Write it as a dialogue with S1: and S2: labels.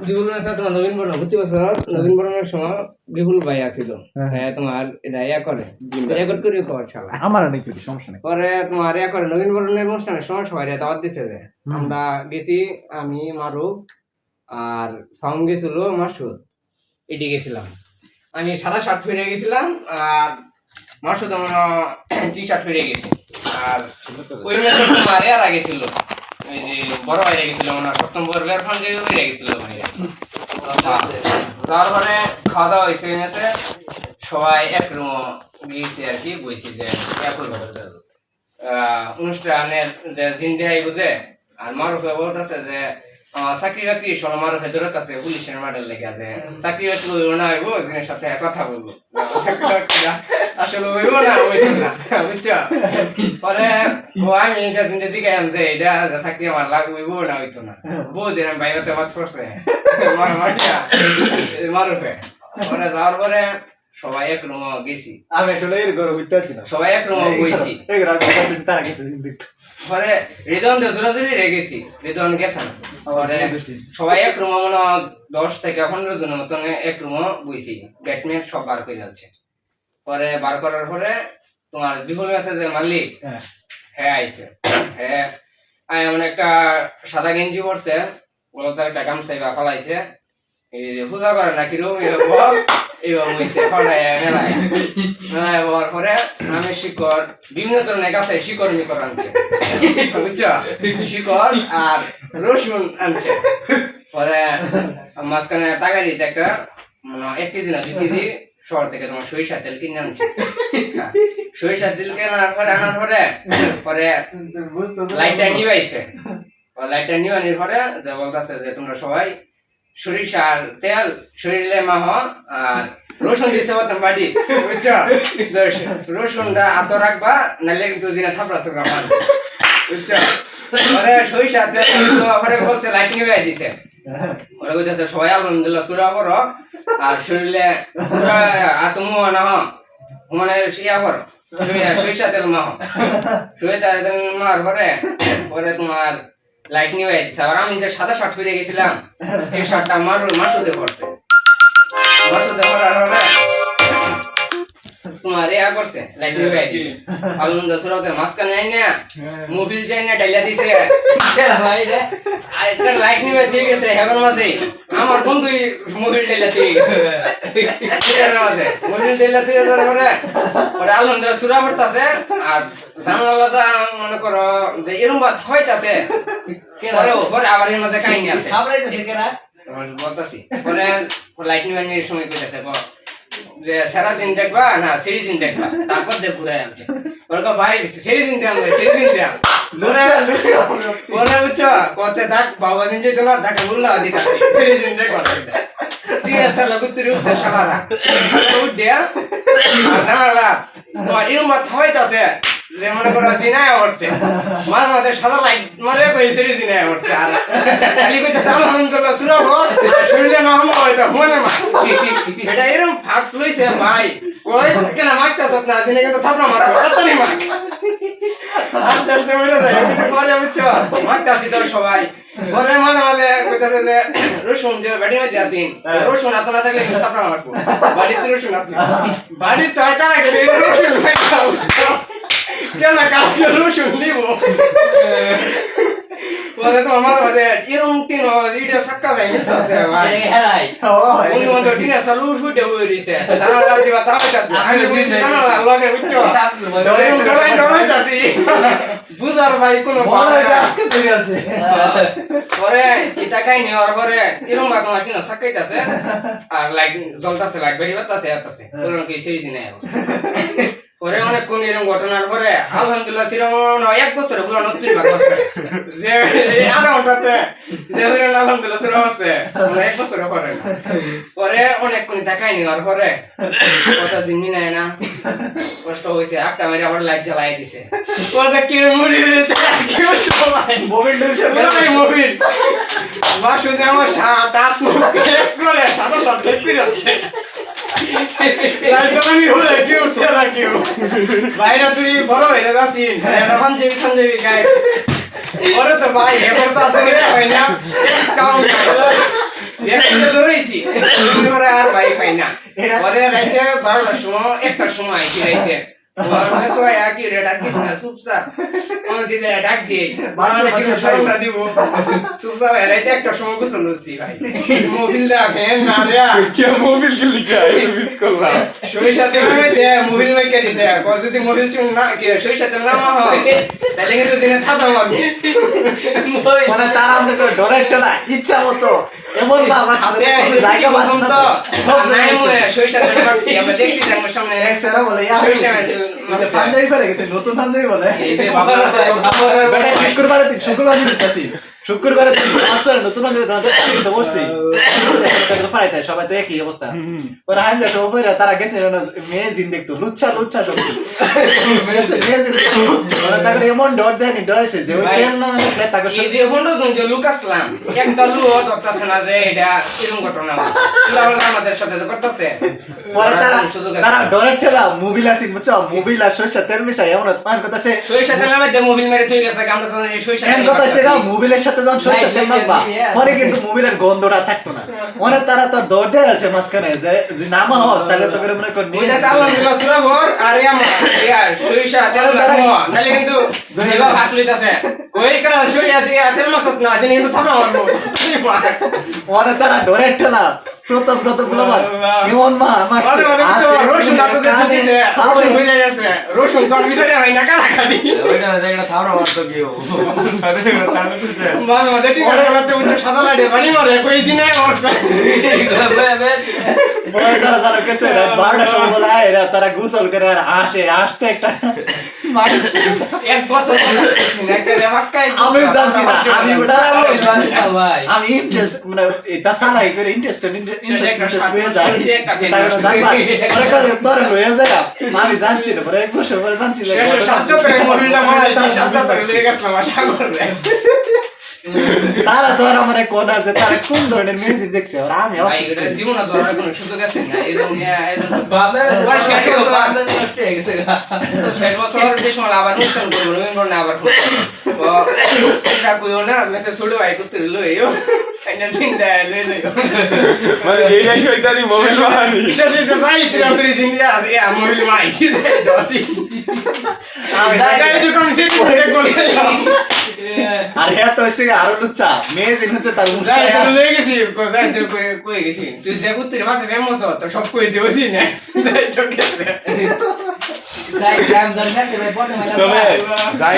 S1: বিপুল আছে তোমার নবীন বরণ প্রতি বছর নবীন বরণের সময় বিপুল ভাই আছিল হ্যাঁ তোমার এটা ইয়া করে রেকর্ড করে কর শালা
S2: আমার অনেক কিছু সমস্যা নেই
S1: পরে তোমার ইয়া করে নবীন বরণের অনুষ্ঠানের সময় সবাই দাওয়াত দিছে যে আমরা গেছি আমি মারুফ আর সাউন্ড গেছিল মাসুদ এটি গেছিলাম আমি সাদা শার্ট পরে গেছিলাম আর মাসুদ আমার টি শার্ট পরে গেছি আর ওই ম্যাচে তোমার এরা গেছিল এই যে বড় ভাইরা গেছিল না সপ্তম পর্বের ফান যে হয়ে গেছিল ভাইরা তারপরে খাওয়া দাওয়া হয়েছে ম্যাচে সবাই এক রুম গিয়েছি আর কি বইছি যে একই অনুষ্ঠানের যে জিন্দিহাই বুঝে আর মারুফে বলতেছে যে চাকরি বাকরি সব মারুফে দূরত আছে পুলিশের মাডেল লেগে আছে চাকরি বাকরি হইব না হইব দিনের সাথে কথা বলবো আসলে হইব না হইব না বুঝছো পরে আমি জিন্দে দিকে যে এটা চাকরি আমার লাগ হইব না হইতো না বহুদিন আমি বাইরে বাদ করছে মারুফে পরে যাওয়ার পরে সবাই এক রুম গেছি
S2: আমি আসলে এর ঘরে হইতাছি না
S1: সবাই এক রুম বইছি
S2: এই ঘরে হইতাছি তারা গেছে দেখতে
S1: পরে রিদন জোরাজুরি রেগে গেছি রিদন গেছে না পরে সবাই এক রুম মনে 10 থেকে 15 জনের মতন এক রুম বইছি ব্যাটম্যান সব বার করে যাচ্ছে পরে বার করার পরে তোমার বিপুল আছে যে মালিক হ্যাঁ আইছে হ্যাঁ এমন একটা সাদা গেঞ্জি পরছে ওগুলো তার একটা গামছা ফালাইছে এই পূজা করে নাকি রুম এইভাবে হইছে ফড়ায় মেলায় মেলায় হওয়ার পরে আমি শিকড় বিভিন্ন ধরনের গাছে শিকড় মিকড় আনছে বুঝছো শিকড় আর রসুন আনছে পরে মাঝখানে তাগারিতে একটা মানে 1 কেজি না 2 কেজি শহর থেকে তোমার সরিষার তেল কিনে আনছে সরিষার তেল কেনার পরে আনার পরে পরে লাইটটা নিবাইছে লাইটটা নিবানোর পরে যে বলতেছে যে তোমরা সবাই সরিষার তেল শরীরে মাহ আর রসুন দিছে বলতাম বাড়ি বুঝছো রসুনটা আত রাখবা নাহলে কিন্তু দিনে থাপড়া থাপড়া মারবে বুঝছো পরে সরিষার তেল পরে বলছে লাইট নিয়ে দিছে ওরা কইতেছে সবাই আলহামদুলিল্লাহ সুরা করো আর শরীরে আতমু না মানে ইয়া করো সরিষার তেল মাহ সরিষার তেল মার পরে পরে তোমার লাইট নিয়ে দিচ্ছে আবার আমি যে সাদা শার্ট পরে গেছিলাম এই শার্টটা মাসুদে পড়ছে মাসুদে পড়ার পরে তোমার ইয়া করছে লাইট নিয়ে দিচ্ছে আনন্দ সুরাতে মাঝখানে যাই না মোবিল যাই না ডাইলা দিছে ভাই রে একটা লাইট নিয়ে দিয়ে গেছে হেগর মাঝে আমার বন্ধুই মোবিল ডাইলা দিয়ে মোবিল ডাইলা দিয়ে যাওয়ার পরে পরে আনন্দ সুরা পড়তাছে আর জানালাটা মনে করো যে এরকম বাদ হইতাছে পরে আবার এর মধ্যে কাহিনী আছে বলতাছি পরে লাইট নিয়ে সময় পেতেছে যে সারা দিন দেখবা না সিরিজ দিন দেখবা তারপর দেখ ঘুরে আনছে ওরকম ভাই সিরিজ দিন দেখ সিরিজ দিন দেখ বলে বুঝছো কত দেখ বাবা দিন যেত না দেখে বললো দিকা সিরিজ দিন দেখ তুই একটা লাগুত্তির উঠতে সালারা উঠ দেয়া আর জানালা তোমার এরকম বাদ হইতাছে যে মনে করো দিনায় উঠছে মাঝে মাঝে সাদা লাইট মারে কই সিরিজ দিনায় উঠছে আর খালি কইতাছে আলহামদুলিল্লাহ সুরা ভর শরীরে না হম হইতো মনে মা এটা এরকম ফাক লইছে ভাই কই কেন মারতাছ না দিনে কিন্তু থাপড়া মারবো তাড়াতাড়ি মার আর দরতে মরে যায় পরে বুঝছো মারতাছি তোর সবাই পরে মাঝে মাঝে কইতাছে যে রসুন যে বাড়ি মধ্যে আসিন রসুন এত না থাকলে কিন্তু থাপড়া মারবো বাড়িতে রসুন আছে বাড়িতে টাকা গেলে রসুন খাও কেন কালকে রসুন দিব পরে তো আমার মাঝে এরকম টিন ইটা সাক্কা যায় মিলতেছে ভাই হেরাই অন্য অন্য টিনে চালু ফুটে বই দিছে জানালা দিবা তাও যাচ্ছে আমি বুঝছি জানালা লগে বুঝছো এরকম ডরাই যাচ্ছি বুঝার ভাই কোনো বড় হইছে আজকে তুই আছে পরে এটা খাই নেওয়ার পরে এরকম ভাগ না টিনে সাক্কাইতাছে আর লাইট জ্বলতাছে লাইট বেরি বাতাছে আতাছে কোনো কি সেই দিনে পরে অনেক কোন এরকম ঘটনার পরে আলহামদুলিল্লাহ সিরমন 1 বছরে বলা নতুন ভাগ করছে যে আধা ঘন্টাতে যে আলহামদুলিল্লাহ সিরমন আছে 1 বছরে পরে পরে অনেক কোন দেখাই নেওয়ার পরে কত দিন নাই না কষ্ট হইছে একটা মেরে আবার লাইট জ্বালাই দিছে কত কি মুড়ি কি সবাই মোবাইল ধরছে মোবাইল বাসুদে আমার দাঁত মুখ করে সাদা সাদা ফেপি যাচ্ছে লাইটনি হলে কি উঠছে না কেউ ভাইরা তুই বড় হয়ে যাচ্ছিস সঞ্জীবী গাই ওরে তো ভাই এবার তো আসলে হয় না কাউন্ট দেখতে ধরেছি পরে আর ভাই পাই না পরে রাইতে 12টার সময় 1টার সময় আইছি রাইতে ওরা সবাই একই রে ডাক দিস না চুপচাপ কোন দিদে ডাক দিয়ে বানালে কি শরমটা দিব চুপচাপ রাইতে 1টার সময় গোসল করছি ভাই মোবিল দা ফ্যান না রে
S3: কে মোবিল কে লিখা এটা মিস করলাম
S1: সরিষা তেল মে দে মোবিল মে কে দিছে কত যদি মোবিল চুন না কি সরিষা তেল না হয় তাহলে কিন্তু দিনে থাপা মারবো
S2: মানে তার আমাদের ডরে একটা না ইচ্ছা মতো এমন বাবা জায়গা বাঁধন তো
S1: নাই মনে সরিষা তেল মারছি আমরা দেখছি আমার সামনে
S2: এক সেরা বলে ইয়া
S1: সরিষা
S2: যে পাঞ্জাবি পরে গেছে নতুন পাঞ্জাবি বলে
S1: এই যে বাবা
S2: বেটা শুক্রবার দিন দিতেছি শুক্রবারে আসলে নতুন পাঞ্জাবি তো বলছি ফারাইতে সবাই তো একই অবস্থা পরে হান যা সবাই তারা গেছে মেয়ে জিন দেখতো লুচ্ছা লুচ্ছা সব মেয়ে জিন ওরা তাকে এমন ডর দেয়নি ডরাইছে যে ওই তেল না লাগলে তাকে
S1: এই যে হন্ডো জন যে লুকাসলাম একটা লুও ধরতাছে না যে এটা এরকম ঘটনা পুরো আমাদের সাথে তো করতেছে
S2: পরে তারা ডরের ঠেলা মোবিল আসিন বুঝছো মোবিল আর সরিষা তেল মিশাই এমন মান কথাছে
S1: সরিষা তেলের মধ্যে মোবিল মেরে তুই গেছে আমরা তো জানি সরিষা
S2: এমন কথাছে গা মোবিলের সাথে যখন সরিষা তেল মাখবা পরে কিন্তু মোবিলের গন্ধটা থাকতো না মনে তারা তো ডর দিয়ে আছে মাঝখানে যে যদি নামা হস তাহলে তো করে মনে কর নিয়ে
S1: ওইটা চালান দিলা সুরা ভর আর আমার ইয়ার সরিষা তেল মাখবো নালে কিন্তু এবার হাত লইতাছে ওই কারণ সরিষা তেল মাখত না জানি কিন্তু থামা মারবো
S2: মনে তারা ডরের ঠেলা প্রথম গুলো এমন মা
S1: রসুন না তো দিছে রসুন হয়ে গেছে রসুন তো ভিতরে হয় না কারা খাবি
S4: ওইটা না জায়গাটা থামরা মারতো গিয়েও
S1: মাঝে মাঝে ঠিক আছে আমাদের উঠে সাদা লাইটে বাড়ি মারে কই দিনে মরবে
S2: বড় তারা জানো কেছে 12টার সময় বলে এরা তারা গোসল করে আর আসতে একটা
S1: এক বছর
S2: আমি জানছি না আমি ওটা
S1: ভাই
S2: আমি ইন্টারেস্ট মানে এটা সালাই করে ইন্টারেস্ট হয়ে যায় তারপরে জানবা পরে করে তোর হয়ে যায় আমি জানছি না পরে এক বছর পরে জানছি যে
S1: শব্দ করে মোবিলটা মারা শব্দ করে লেগে গেলাম আশা করবে
S2: তারা তোর আমার কোন আছে তারা কোন ধরনের মিউজিক দেখছে আর আমি অবসেস করি
S1: জীবনে ধরার কোনো সুযোগ আছে না এরকম বাবা নষ্ট হয়ে গেছে 6 বছর যে সময় আবার অনুষ্ঠান করবো রবীন্দ্র না আবার এটা কইও না মেসে ছোট ভাই করতে রইলো এইও কাইনা চিন্তা লই যাইও
S3: মানে এই শয়তানি মোবিল বাহানি
S1: বিশেষ হইতে যাই তিরাতরি দিন আজকে মোবিল মাইছি দেই দসি
S2: আমি
S1: যাই দোকান থেকে করে
S2: আর হ্যাঁ তো হইছে আরো লুচ্চা মেয়ে জিন হচ্ছে তার
S1: যাই
S2: মুস্তায়া
S1: তো লই গেছি যাই তো কই গেছি তুই যে কুত্তির মাঝে ফেমাস তো সব কই দিওছি না যাই তো গেছে
S5: যাই গ্রাম জন্মে সে ভাই পথে মেলা
S3: তবে যাই